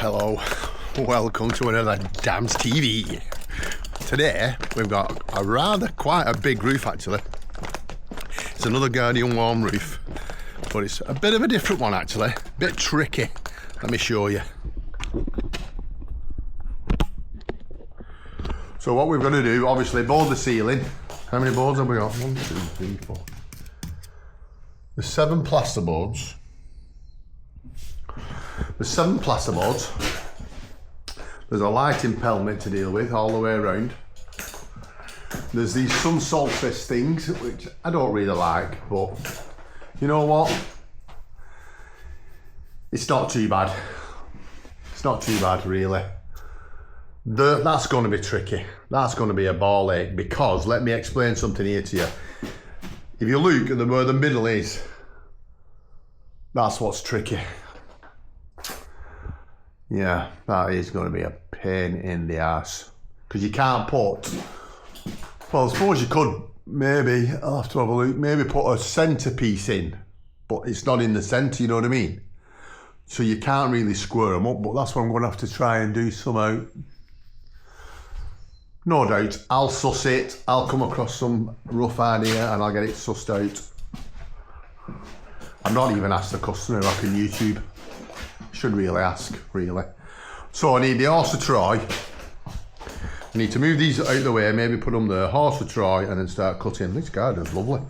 Hello, welcome to another DamsTV. Today we've got quite a big roof actually. It's another Guardian warm roof, but it's a bit of a different one actually, a bit tricky. Let me show you. So what we're going to do, obviously board the ceiling. How many boards have we got? 1, 2, 3, 4. There's 7 plasterboards. There's 7 plasterboards. There's a lighting pelmet to deal with all the way around. There's these sun solstice things, which I don't really like, but you know what? It's not too bad. It's not too bad, really. That's going to be tricky. That's going to be a ball ache, because let me explain something here to you. If you look at where the middle is, that's what's tricky. Yeah, that is going to be a pain in the ass, because you can't put, well, I suppose you could maybe, I'll have to have a look, maybe put a centerpiece in, but it's not in the center, you know what I mean? So you can't really square them up, but that's what I'm going to have to try and do somehow. No doubt, I'll suss it, I'll come across some rough idea and I'll get it sussed out. I've not even asked the customer if I can YouTube. Should really ask, really. So I need the horse to try. I need to move these out of the way, maybe put them there, horse to try, and then start cutting. This garden's lovely.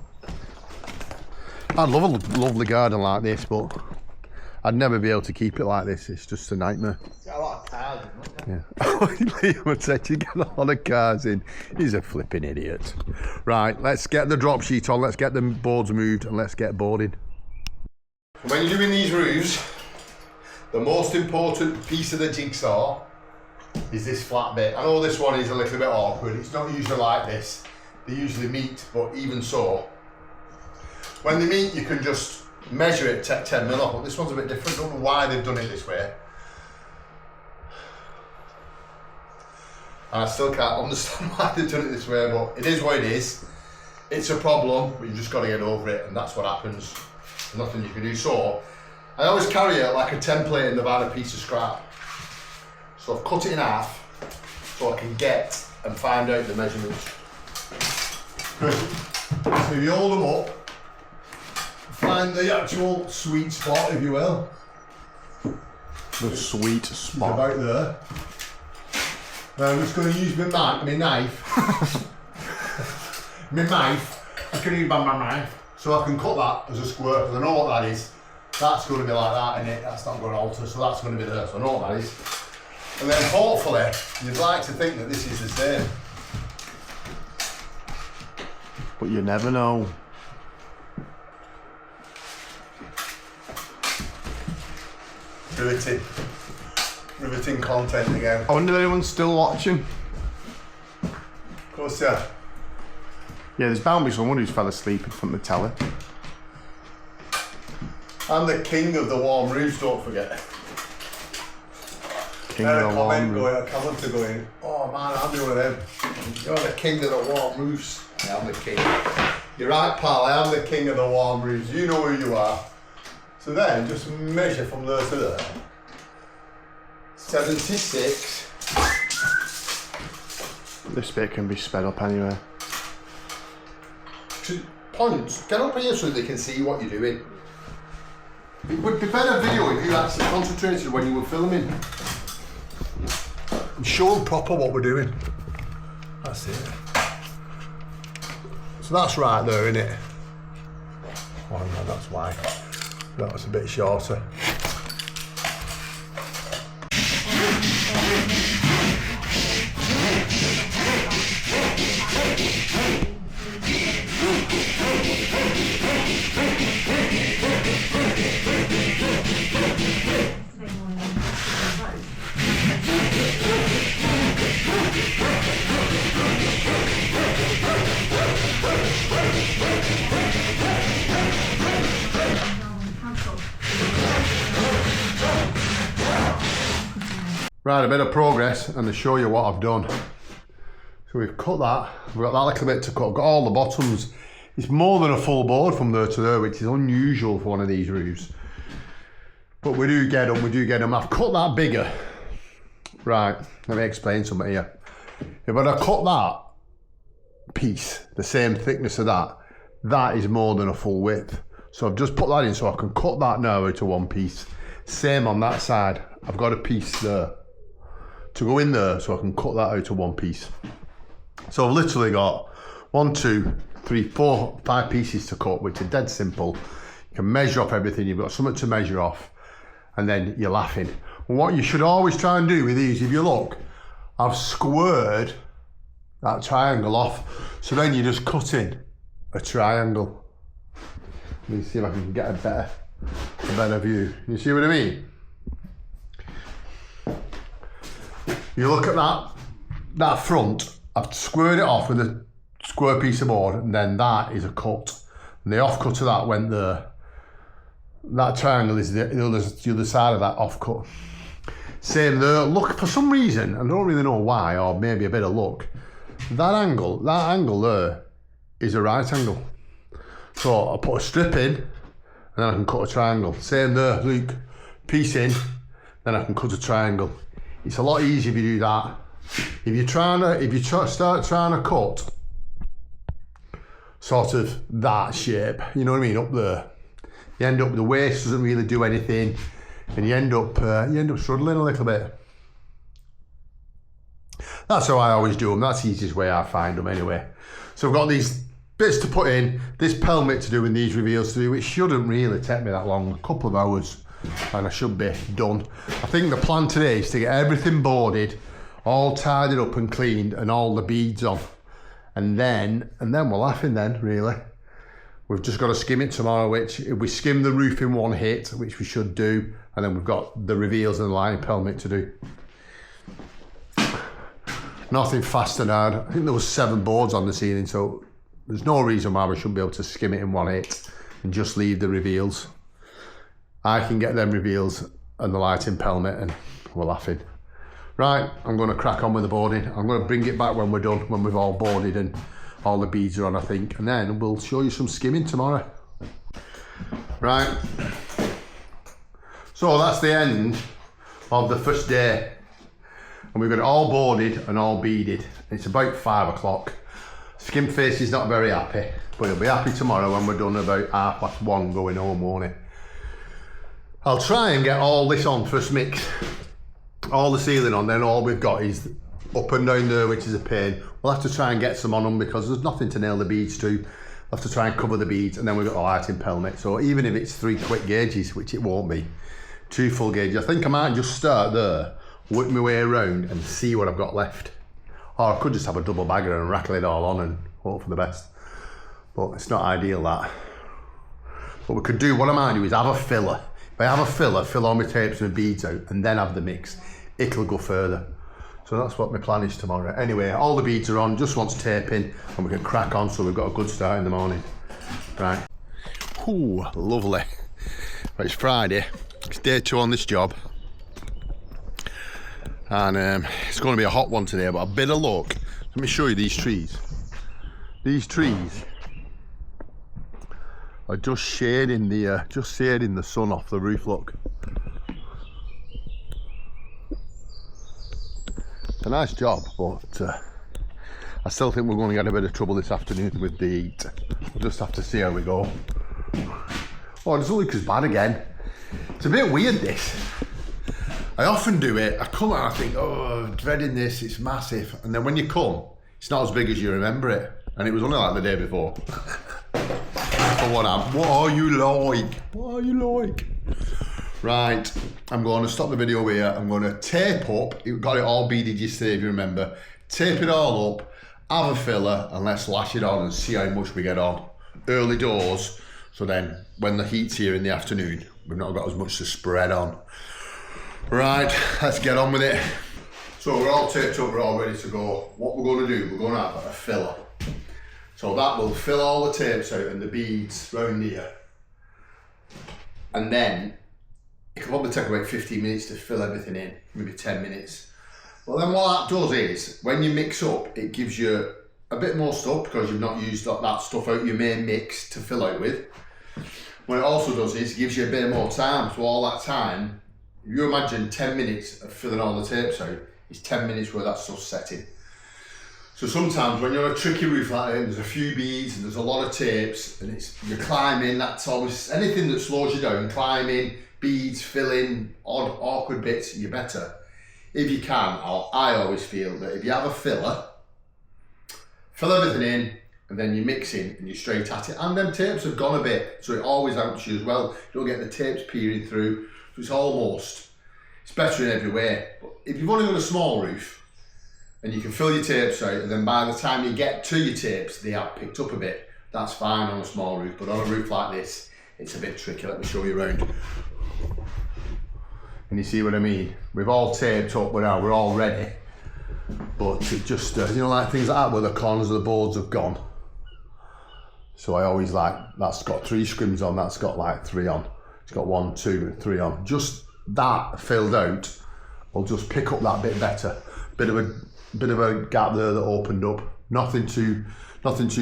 I'd love a lovely garden like this, but I'd never be able to keep it like this. It's just a nightmare. Got a lot of cars in, yeah. Liam said you get a lot of cars in. He's a flipping idiot. Right, let's get the drop sheet on, let's get the boards moved, and let's get boarding. When you're doing these roofs, the most important piece of the jigsaw is this flat bit. I know this one is a little bit awkward. It's not usually like this. They usually meet, but even so, when they meet, you can just measure it, take 10 mil off. But this one's a bit different. I don't know why they've done it this way. And I still can't understand why they've done it this way, but it is what it is. It's a problem, but you've just got to get over it, and that's what happens. There's nothing you can do. So I always carry it like a template in the bag, a piece of scrap. So I've cut it in half so I can get and find out the measurements. So if you hold them up, find the actual sweet spot, if you will. The sweet spot. About there. Now I'm just going to use my knife. My knife. I can use my knife. So I can cut that as a square, because I know what that is. That's going to be like that, innit? That's not going to alter, so that's going to be there, so I know what that is. And then hopefully, you'd like to think that this is the same. But you never know. Riveting content again. I wonder if anyone's still watching. Of course, yeah. Yeah, there's bound to be someone who's fell asleep in front of the telly. I'm the king of the warm roofs, don't forget. King of the warm roofs. A comment to go in. Oh man, I'll be one of them. You're the king of the warm roofs. I am the king. You're right, pal, I am the king of the warm roofs. You know who you are. So then, just measure from there to there. 76. This bit can be sped up anyway. Points, get up here so they can see what you're doing. It would be better video if you actually concentrated when you were filming. And show them proper what we're doing. That's it. So that's right there, isn't it? Oh no, that's why. That was a bit shorter. Right, a bit of progress, and to show you what I've done. So we've cut that, we've got that little bit to cut, I've got all the bottoms. It's more than a full board from there to there, which is unusual for one of these roofs. But we do get them. I've cut that bigger. Right, let me explain something here. If I cut that piece, the same thickness of that, that is more than a full width. So I've just put that in so I can cut that now out of one piece. Same on that side. I've got a piece there to go in there so I can cut that out of one piece. So I've literally got 1, 2, 3, 4, 5 pieces to cut, which are dead simple. You can measure off everything. You've got something to measure off, and then you're laughing. And what you should always try and do with these, if you look, I've squared that triangle off. So then you're just cutting a triangle. Let me see if I can get a better view. You see what I mean? You look at that front, I've squared it off with a square piece of board, and then that is a cut. And the offcut of that went there. That triangle is the other side of that offcut. Same there. Look, for some reason, I don't really know why, or maybe a bit of luck, that angle there is a right angle. So I put a strip in, and then I can cut a triangle. Same there, look, piece in, then I can cut a triangle. It's a lot easier if you do that. If you start trying to cut sort of that shape, you know what I mean, up there, you end up, the waist doesn't really do anything, and you end up struggling a little bit. That's how I always do them. That's the easiest way I find them anyway. So I've got these bits to put in, this pelmet to do, and these reveals to do, which shouldn't really take me that long, a couple of hours, and I should be done. I think the plan today is to get everything boarded, all tidied up and cleaned, and all the beads on, and then we're laughing then, really. We've just got to skim it tomorrow, which if we skim the roof in one hit, which we should do, and then we've got the reveals and the line pelmet to do. Nothing fast and hard. I think there was 7 boards on the ceiling, so there's no reason why we shouldn't be able to skim it in one hit and just leave the reveals. I can get them reveals and the lighting pelmet, and we're laughing. Right, I'm going to crack on with the boarding. I'm going to bring it back when we're done, when we've all boarded and all the beads are on, I think, and then we'll show you some skimming tomorrow. Right, so that's the end of the first day, and we've got it all boarded and all beaded. It's about 5 o'clock. Skim Face is not very happy, but he'll be happy tomorrow when we're done about 1:30 going home, won't he? I'll try and get all this on first mix, all the ceiling on, then all we've got is up and down there, which is a pain. We'll have to try and get some on them because there's nothing to nail the beads to. We'll have to try and cover the beads, and then we've got the lighting pelmet. So even if it's 3 quick gauges, which it won't be, 2 full gauges, I think I might just start there, work my way around and see what I've got left. Or I could just have a double bagger and rattle it all on and hope for the best. But it's not ideal, that. What we could do, what I might do is have a filler. If I have a filler, fill all my tapes and beads out, and then have the mix, it'll go further. So that's what my plan is tomorrow. Anyway, all the beads are on, just wants taping, and we can crack on, so we've got a good start in the morning. Right. Ooh, lovely. Right, it's Friday. It's day 2 on this job. And it's going to be a hot one today, but a bit of luck. Let me show you these trees. These trees are just shading the sun off the roof, look. It's a nice job, but I still think we're going to get a bit of trouble this afternoon with the heat. We'll just have to see how we go. Oh, it's only 'cause bad again. It's a bit weird, this. I often do it, I come out and I think, oh, dreading this, it's massive. And then when you come, it's not as big as you remember it. And it was only like the day before. What are you like? What are you like? Right, I'm going to stop the video here. I'm going to tape up, you got it all beaded yesterday if you remember. Tape it all up, have a filler, and let's lash it on and see how much we get on. Early doors, so then when the heat's here in the afternoon, we've not got as much to spread on. Right, let's get on with it. So we're all taped up, we're all ready to go. What we're going to do, we're going to have a filler. So that will fill all the tapes out and the beads round here. And then, it can probably take about 15 minutes to fill everything in, maybe 10 minutes. Well then what that does is, when you mix up, it gives you a bit more stuff because you've not used that stuff out your main mix to fill out with. What it also does is gives you a bit more time. So all that time, if you imagine 10 minutes of filling all the tapes out, it's 10 minutes where that stuff's setting. So sometimes when you're on a tricky roof like that, there's a few beads and there's a lot of tapes and you're climbing, that's always, anything that slows you down, climbing, beads, filling, odd, awkward bits, you're better. If you can, I always feel that if you have a filler, fill everything in, and then you're mixing and you're straight at it. And them tapes have gone a bit, so it always helps you as well. You don't get the tapes peering through, so it's better in every way. But if you've only got a small roof, and you can fill your tapes out, and then by the time you get to your tapes, they have picked up a bit, that's fine on a small roof. But on a roof like this, it's a bit tricky. Let me show you around. And you see what I mean? We've all taped up now, we're all ready. But it just, you know, like things like that where the corners of the boards have gone. So I always like, that's got 3 scrims on, that's got like 3 on. It's got 1, 2, 3 on. Just that filled out will just pick up that bit better. Bit of a gap there that opened up. Nothing too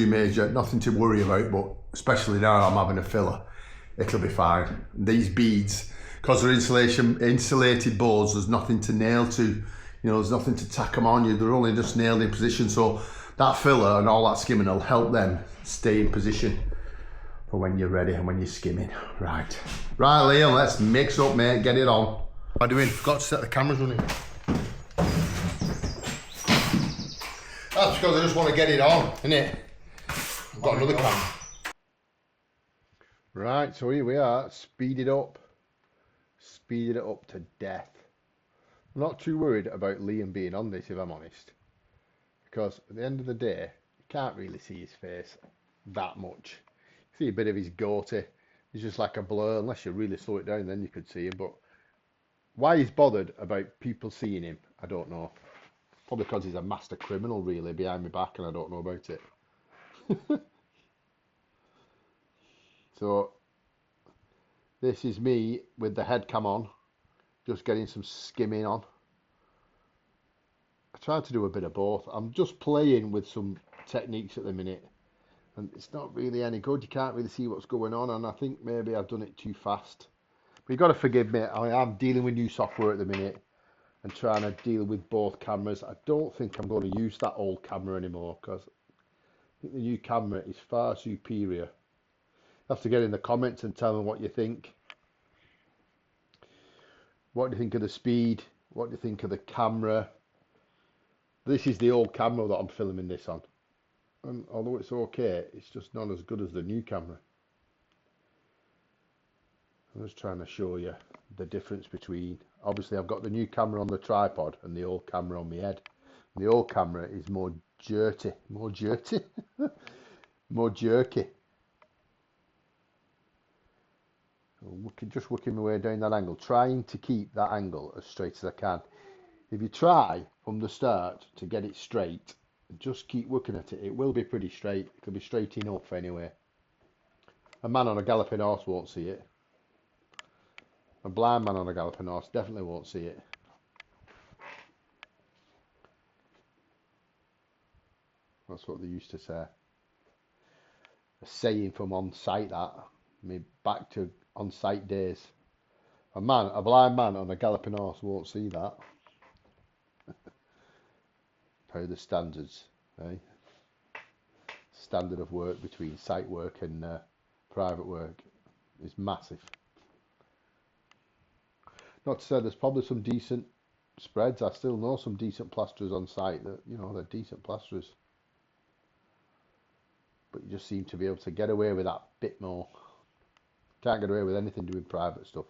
major, nothing to worry about, but especially now I'm having a filler, it'll be fine. These beads, because they're insulated boards, there's nothing to nail to, you know, there's nothing to tack them on you, they're only just nailed in position. So that filler and all that skimming will help them stay in position for when you're ready and when you're skimming. Right, Liam, let's mix up, mate, get it on. What am I doing? Forgot to set the cameras running. That's because I just want to get it on, innit? I've got another camera. Right, so here we are, speeded up to death. I'm not too worried about Liam being on this, if I'm honest, because at the end of the day, you can't really see his face that much. You see a bit of his goatee, he's just like a blur, unless you really slow it down, then you could see him. But why he's bothered about people seeing him, I don't know. Probably because he's a master criminal, really, behind my back, and I don't know about it. So, this is me with the head cam on, just getting some skimming on. I try to do a bit of both. I'm just playing with some techniques at the minute, and it's not really any good. You can't really see what's going on, and I think maybe I've done it too fast. But you've got to forgive me, I'm dealing with new software at the minute, and trying to deal with both cameras. I don't think I'm going to use that old camera anymore, because I think the new camera is far superior. You have to get in the comments and tell me what you think. What do you think of the speed? What do you think of the camera? This is the old camera that I'm filming this on. And although it's okay, it's just not as good as the new camera. I'm just trying to show you the difference between, obviously I've got the new camera on the tripod and the old camera on my head. And the old camera is more jerky, more jerky. Just working my way down that angle, trying to keep that angle as straight as I can. If you try from the start to get it straight, just keep working at it, it will be pretty straight. It'll be straight enough anyway. A man on a galloping horse won't see it. A blind man on a galloping horse definitely won't see it. That's what they used to say. A saying from on site, that. I mean, back to on site days. A blind man on a galloping horse won't see that. How the standards, eh? Standard of work between site work and private work is massive. Not to say there's probably some decent spreads. I still know some decent plasterers on site that, you know, they're decent plasterers. But you just seem to be able to get away with that bit more. Can't get away with anything doing private stuff.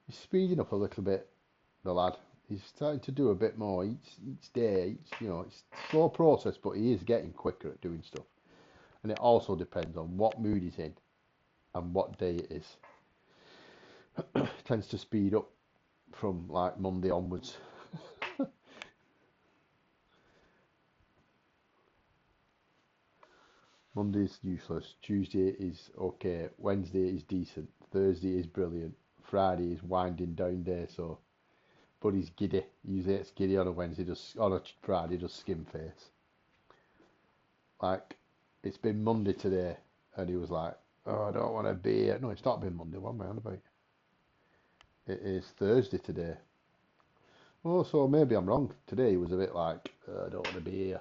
He's speeding up a little bit, the lad. He's starting to do a bit more each day. You know, it's a slow process, but he is getting quicker at doing stuff. And it also depends on what mood he's in and what day it is. Tends to speed up from like Monday onwards. Monday's useless, Tuesday is okay, Wednesday is decent, Thursday is brilliant, Friday is winding down day, so, but he's giddy. He usually gets giddy on a Wednesday, on a Friday, just skim face. Like it's been Monday today, and he was like, "Oh, I don't want to be here." No, it's not been Monday. What am I on about? It is Thursday today. Oh, so maybe I'm wrong. Today he was a bit like, "I don't want to be here."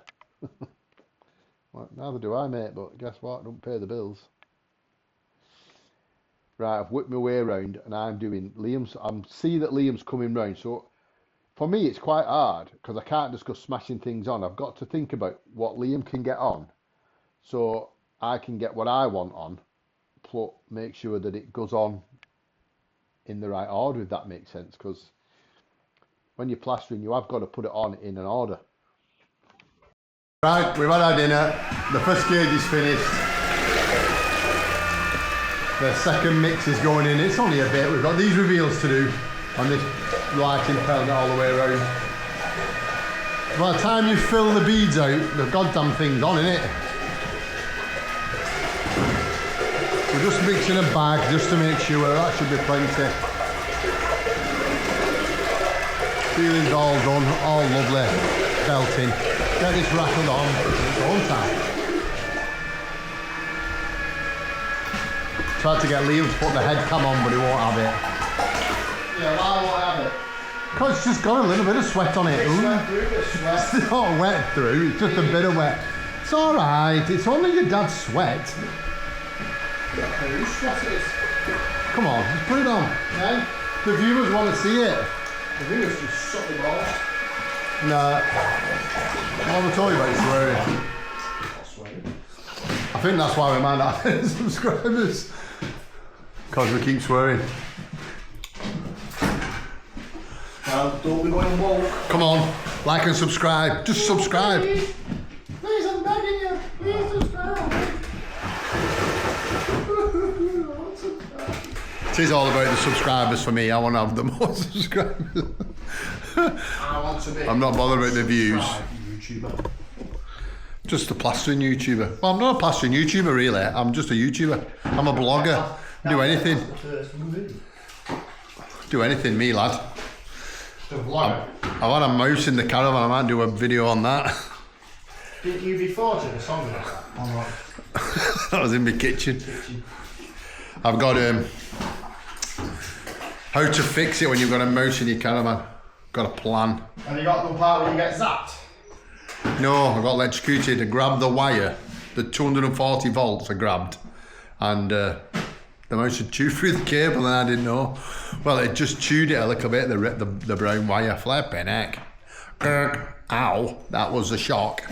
Well, neither do I, mate. But guess what? I don't pay the bills. Right, I've whipped my way around, and I'm doing Liam's. I'm see that Liam's coming round. So for me, it's quite hard because I can't just go smashing things on. I've got to think about what Liam can get on, so I can get what I want on. Plus, make sure that it goes on in the right order, if that makes sense. Because when you're plastering, you have got to put it on in an order. Right, we've had our dinner. The first gauge is finished. The second mix is going in. It's only a bit. We've got these reveals to do on this lighting pelmet all the way around. By the time you fill the beads out, the goddamn thing's on, innit? We're just mixing a bag just to make sure. That should be plenty. Feeling's all done, all lovely. Belting. Get this rattled on. It's on time. Tried to get Liam to put the head cam on, but he won't have it. Yeah, why won't I have it? Because it's just got a little bit of sweat on it. It's wet through the sweat. It's not wet through, it's just a bit of wet. It's alright, it's only your dad's sweat. Whose sweat it is? Come on, just put it on. No? The viewers want to see it. The viewers just suck the balls. Nah. What we're talking about is swearing. Not swearing. I think that's why we might not have subscribers. Because we keep swearing. Well, don't be going woke. Come on, like and subscribe. Just subscribe. Please, I'm begging you. Please subscribe. It is all about the subscribers for me. I want to have the more subscribers. I want to be. I'm not bothered about the views. YouTuber. Just a plastering YouTuber. Well, I'm not a plastering YouTuber really. I'm just a YouTuber. I'm a blogger. Do anything. Do anything, me lad. The vlogger. I've had a mouse in the caravan. I might do a video on that. Didn't you record a song like that? I'm like, That was in my kitchen. I've got how to fix it when you've got a mouse in your caravan. Got a plan. have you got the part where you get zapped? No, I got electrocuted. I grabbed the wire. The 240 volts I grabbed. And the mouse had chewed through the cable and I didn't know. Well, it just chewed it a little bit, the brown wire. Flipping heck. Ow, that was a shock.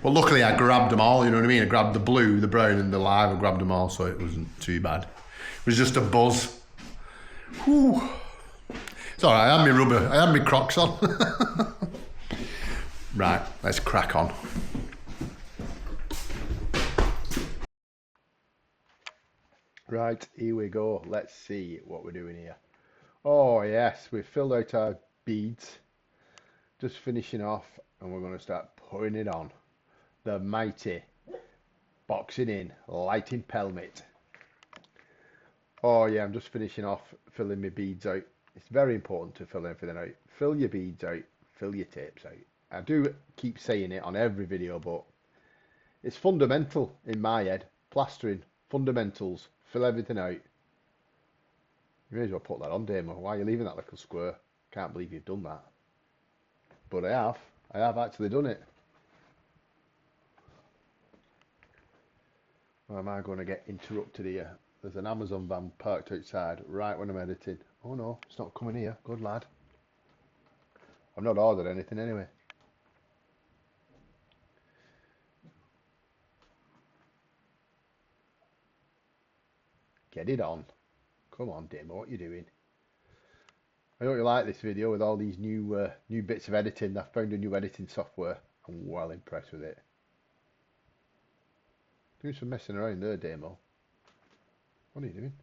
But luckily I grabbed them all, you know what I mean? I grabbed the blue, the brown and the live. I grabbed them all, so it wasn't too bad. It was just a buzz. Whew. It's all right, I had my Crocs on. Right, let's crack on. Right, here we go. Let's see what we're doing here. Oh yes, we've filled out our beads. Just finishing off, and we're going to start putting it on. The mighty boxing in lighting pelmet. Oh yeah, I'm just finishing off filling my beads out. It's very important to fill everything out. Fill your beads out, fill your tapes out. I do keep saying it on every video, but it's fundamental in my head. Plastering, fundamentals, fill everything out. You may as well put that on, Damo. Why are you leaving that little square? Can't believe you've done that. But I have actually done it. Why am I going to get interrupted here? There's an Amazon van parked outside right when I'm editing. Oh no, it's not coming here. Good lad. I've not ordered anything anyway. Get it on. Come on, Damo, what are you doing? I hope you like this video with all these new bits of editing. I've found a new editing software. I'm well impressed with it. Doing some messing around there, Damo. What are you doing?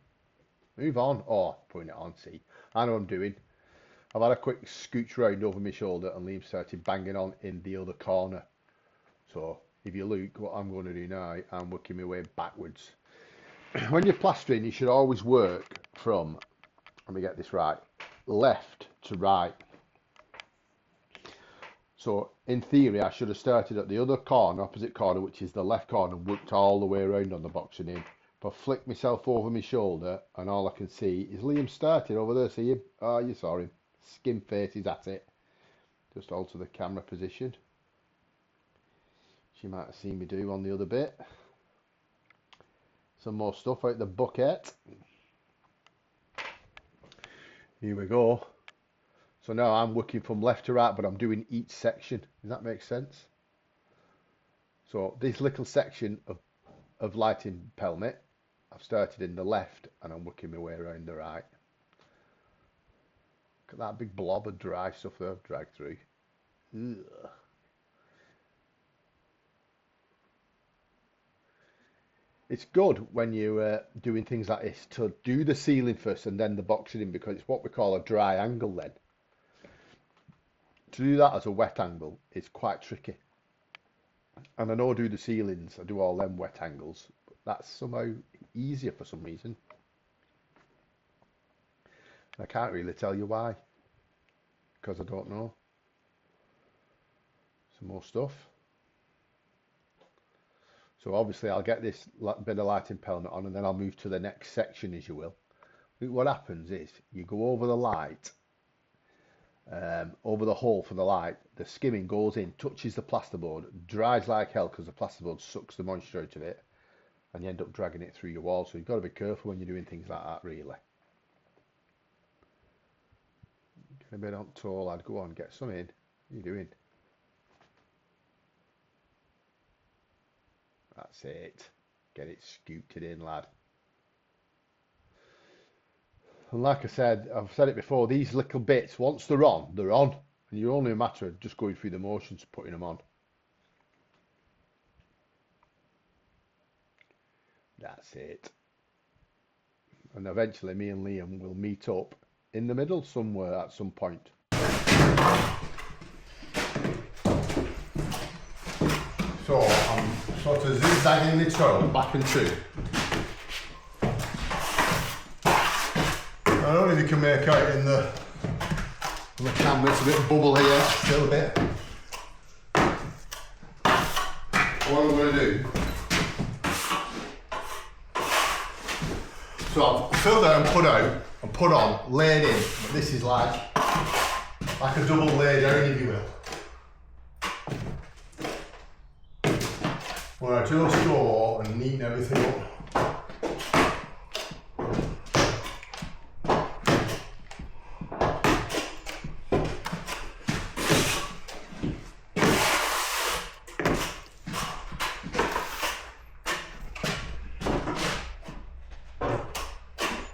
Move on. Oh, putting it on, see. I know what I'm doing. I've had a quick scooch round over my shoulder and Liam started banging on in the other corner. So, if you look, what I'm going to do now, I'm working my way backwards. When you're plastering, you should always work from, let me get this right, left to right. So in theory, I should have started at the other corner, opposite corner, which is the left corner, and worked all the way around on the boxing in. But I flick myself over my shoulder, and all I can see is Liam started over there. See him? Oh, you saw him. Skin face is at it. Just alter the camera position. She might have seen me do on the other bit. Some more stuff out the bucket. Here we go. So now I'm working from left to right, but I'm doing each section. Does that make sense? So this little section of lighting pelmet, I've started in the left and I'm working my way around the right. Look at that big blob of dry stuff that I've dragged through. Ugh. It's good when you're doing things like this to do the ceiling first and then the boxing in, because it's what we call a dry angle then. To do that as a wet angle is quite tricky. And I know I do the ceilings, I do all them wet angles, but that's somehow easier for some reason. I can't really tell you why, because I don't know. Some more stuff. So obviously I'll get this bit of lighting pelmet on and then I'll move to the next section, as you will. What happens is you go over the light, over the hole for the light, the skimming goes in, touches the plasterboard, dries like hell because the plasterboard sucks the moisture out of it, and you end up dragging it through your wall. So you've got to be careful when you're doing things like that, really. Get a bit on tall, I'd go on, get some in. What are you doing? That's it. Get it scooped in, lad. And like I said, I've said it before, these little bits, once they're on, they're on. And you're only a matter of just going through the motions, putting them on. That's it. And eventually me and Liam will meet up in the middle somewhere at some point. So I'm sort of zigzagging the trail back and through. I don't know if you can make out in the camera, it's a bit of bubble here, still a bit. What I'm going to do, so I've filled out and put on, laid in, but this is like a double lay down, if you will. Where I just go and neaten everything up.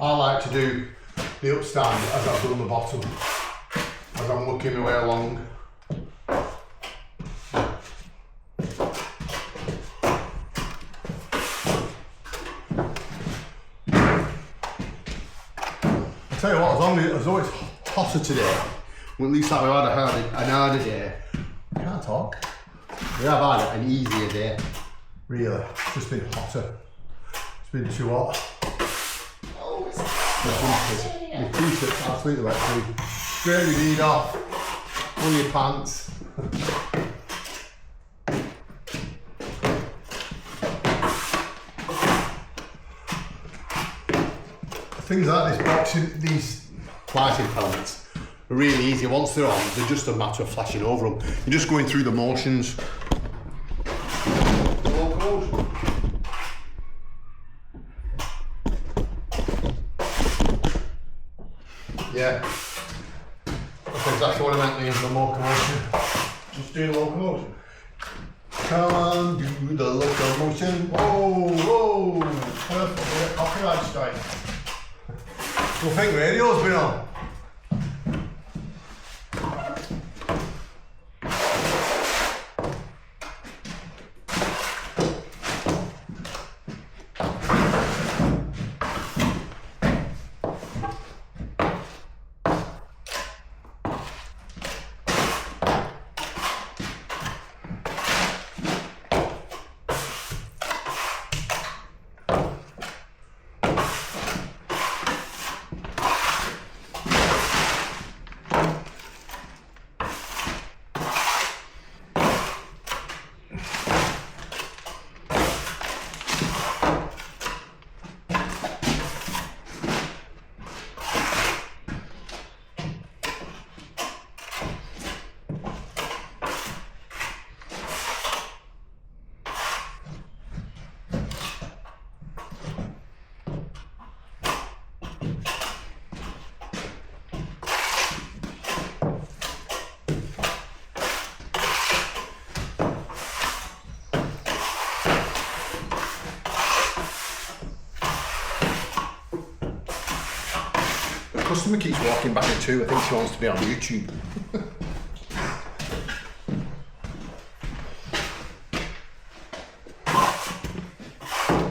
I like to do the upstand as I've done the bottom, as I'm working my way along. I tell you what, as though it's hotter today, well, at least like we've had an harder day. I can't talk. We have had an easier day, really. It's just been hotter. It's been too hot. Oh, it's my t-shirt's absolutely wet through. Straight your bead off, pull your pants. Things like this boxing, these lighting pelmets are really easy. Once they're on, they're just a matter of flashing over them. You're just going through the motions. Yeah, that's exactly what I meant, Liam, the locomotion. Just do the locomotion. Come on, do the locomotion. Whoa, whoa, perfect, copyright strike. You'll think radio's been on. customer keeps walking back at 2. I think she wants to be on YouTube.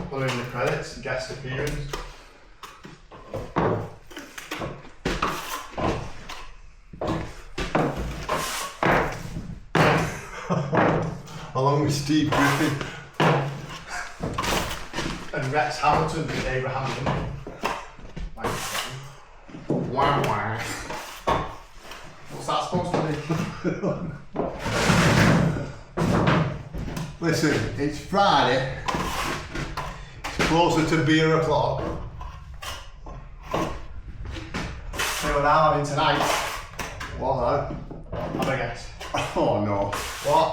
Put in the credits, guest appearance. Along with Steve Griffin. And Rex Hamilton and Abraham Lincoln. Wah, wah. What's that supposed to be? Listen, it's Friday. It's closer to beer o'clock. So what I'm having tonight, What now? have a guess. Oh no. What?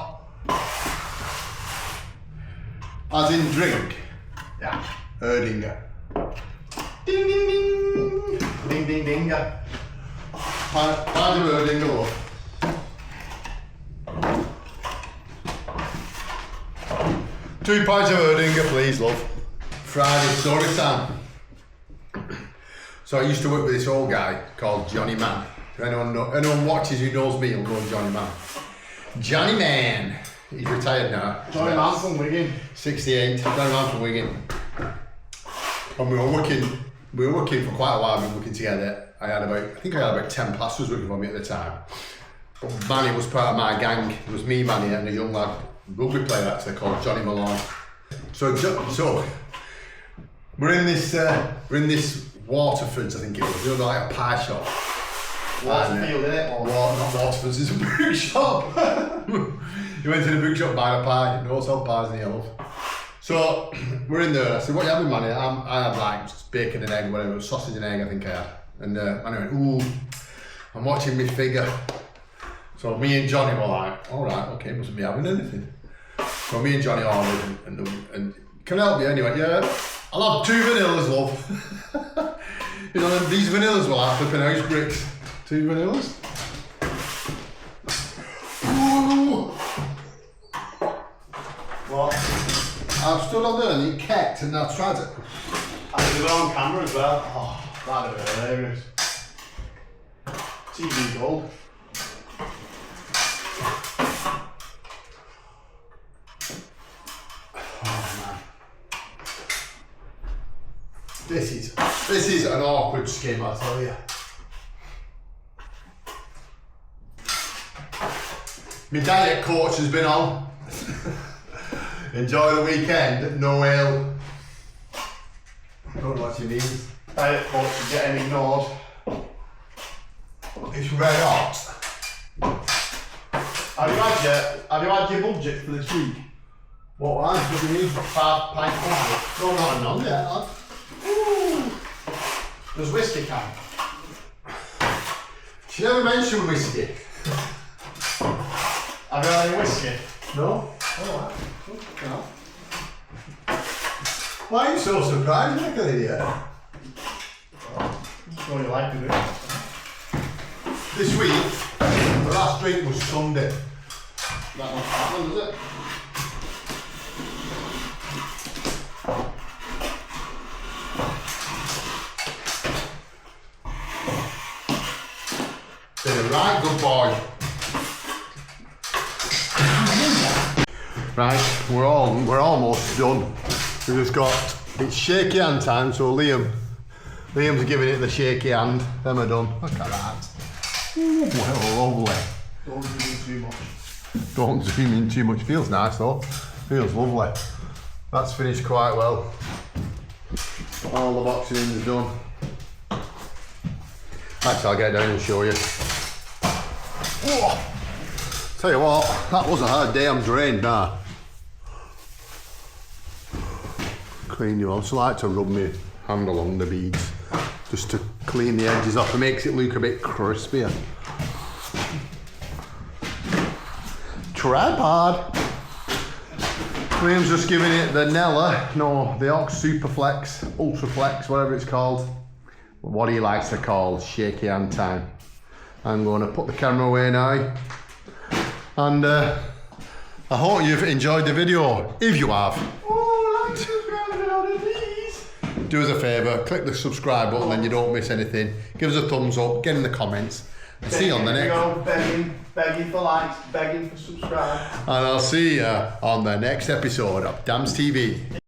As in drink. Yeah. Erdinger. Ding ding ding! Ding ding ding! Pint of Erdinger, love. Two pints of Erdinger, please, love. Friday story time. So I used to work with this old guy called Johnny Man. If anyone watches who knows me will know Johnny Man. Johnny Man. He's retired now. Johnny Man from Wigan. 68. Johnny Man from Wigan. And we were working for quite a while. We were working together. I think I had about 10 plasters working for me at the time. But Manny was part of my gang. It was me, Manny, and a young lad, rugby player actually called Johnny Malone. So we're in this Waterfords, I think it was. We were like a pie shop. Waterfield, innit? Not Waterfords, it's a book shop. You went to the book shop buying a pie. No sell pies in the elf. So we're in there. I said, "What you having, Manny?" I had like bacon and egg, whatever, sausage and egg, I think I had. And Manny went, "Ooh, I'm watching my figure." So me and Johnny were like, "All right, okay, mustn't be having anything." So me and Johnny ordered, and can I help you anyway? Yeah, I'll have 2 vanillas, love. You know, these vanillas were like flipping house bricks. 2 vanillas. Ooh. What? I've stood on there and you kept and I've tried it. I did it on camera as well. Oh, that'd be hilarious. TV gold. Oh man. This is an awkward skim, I tell you. My diet coach has been on. Enjoy the weekend, no ale. I don't know what she means. Diet coach is getting ignored. It's red hot. Have you had your budget for this week? What wine? What do you mean? 5 pints of wine. No, not none yet, lad. Ooh. There's whiskey can. She never mentioned whiskey. Have you had any whiskey? No? Alright. No. Why are you so surprised, like an idiot? I'm sure you like it. This week, the last drink was Sunday. That one's happened, is it? Been a right good boy. Right, we're almost done. We've just got, it's shaky hand time, so Liam's giving it the shaky hand. Them are done. Look at that. Ooh, well, lovely. Don't zoom in too much. Don't zoom in too much. Feels nice though. Feels lovely. That's finished quite well. All the boxing is done. Actually, I'll get down and show you. Oh, tell you what, that was a hard day. I'm drained now. Clean you. I also like to rub my hand along the beads just to clean the edges off. It makes it look a bit crispier. Tripod. Liam's just giving it the the Ox Superflex, Ultraflex, whatever it's called. What he likes to call shaky hand time. I'm going to put the camera away now. And I hope you've enjoyed the video. If you have, Oh, like subscribe to all of these. do us a favour, click the subscribe button, then you don't miss anything. Give us a thumbs up, get in the comments, and see you on the next. Begging for likes, begging for subscribe. And I'll see you on the next episode of DamsTV.